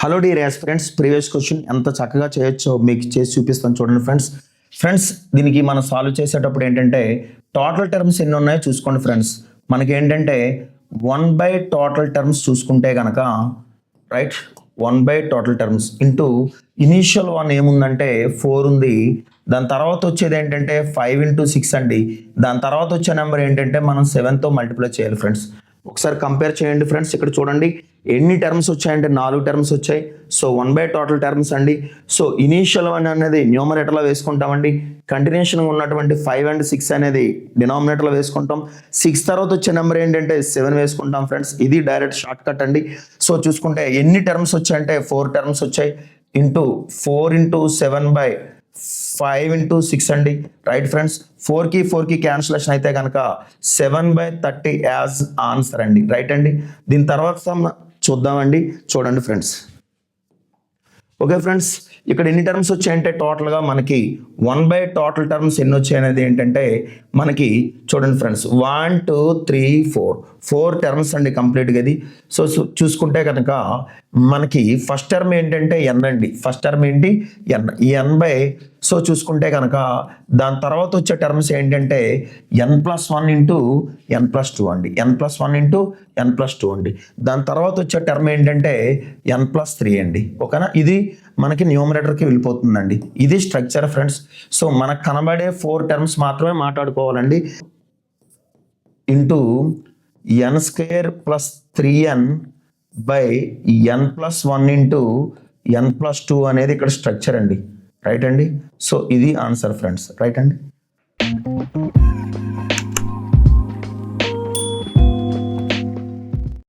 Hello dear aspirants, previous question ఎంత చక్కగా చేయొచ్చో మీకు చేసి చూపిస్తాను చూడండి ఫ్రెండ్స్. దీనికి మనం సాల్వ్ చేసేటప్పుడు ఏంటంటే టోటల్ టర్మ్స్ ఎన్ని ఉన్నాయో చూసుకోండి ఫ్రెండ్స్. మనకి ఏంటంటే 1/, టోటల్ టర్మ్స్ చూసుకుంటే కనుక right 1/, total terms into initial 1 ఏముందంటే 4 ఉంది. దాని తర్వాత వచ్చేది ఏంటంటే 5 × 6 అండి. దాని తర్వాత వచ్చే నెంబర్ ఏంటంటే మనం 7తో మల్టిప్లై చేయాలి ఫ్రెండ్స్. ఒకసారి కంపేర్ చేయండి ఫ్రెండ్స్. ఇక్కడ చూడండి ఎన్ని టర్మ్స్ వచ్చాయంటే 4 టర్మ్స్ వచ్చాయి. సో 1/, టోటల్ టర్మ్స్ అండి. సో ఇనీషియల్ 1 అనేది న్యూమరేటర్లో వేసుకుంటామండి. కంటిన్యూషన్గా ఉన్నటువంటి 5 and 6 అనేది డినామినేటర్లో వేసుకుంటాం. 6 తర్వాత వచ్చే నెంబర్ ఏంటంటే 7 వేసుకుంటాం ఫ్రెండ్స్. ఇది డైరెక్ట్ షార్ట్ కట్ అండి. సో చూసుకుంటే ఎన్ని టర్మ్స్ వచ్చాయంటే 4 టర్మ్స్ వచ్చాయి. ఇంటూ 4 × 7/5 × 6 అండి. రైట్ ఫ్రెండ్స్, 4కి క్యాన్సిలేషన్ అయితే కనుక 7/30 యాజ్ ఆన్సర్ అండి. రైట్ అండి. దీని తర్వాత చూద్దామండి. చూడండి ఫ్రెండ్స్. ఓకే ఫ్రెండ్స్, ఇక్కడ ఎన్ని టర్మ్స్ వచ్చాయంటే టోటల్గా మనకి 1/, టోటల్ టర్మ్స్ ఎన్ని వచ్చాయి అనేది ఏంటంటే మనకి చూడండి ఫ్రెండ్స్ 1 2 3 4 టర్మ్స్ అండి కంప్లీట్గా ఇది. సో చూసుకుంటే కనుక మనకి ఫస్ట్ టర్మ్ ఏంటంటే n అండి. ఫస్ట్ టర్మ్ ఏంటి n. ఈ n/, సో చూసుకుంటే కనుక దాని తర్వాత వచ్చే టర్మ్స్ ఏంటంటే n+1 × n+2 అండి. n+1 × n+2 అండి. దాని తర్వాత వచ్చే టర్మ్ ఏంటంటే n+3 అండి. ఓకేనా, ఇది మనకి న్యూమరేటర్కి వెళ్ళిపోతుందండి. ఇది స్ట్రక్చర్ ఫ్రెండ్స్. సో మనకు కనబడే 4 టర్మ్స్ మాత్రమే మాట్లాడుకోవాలండి. ఇంటూ n² + 3n/n+1 × n+2 అనేది ఇక్కడ స్ట్రక్చర్ అండి. రైట్ అండి. సో ఇది ఆన్సర్ ఫ్రెండ్స్. రైట్ అండి.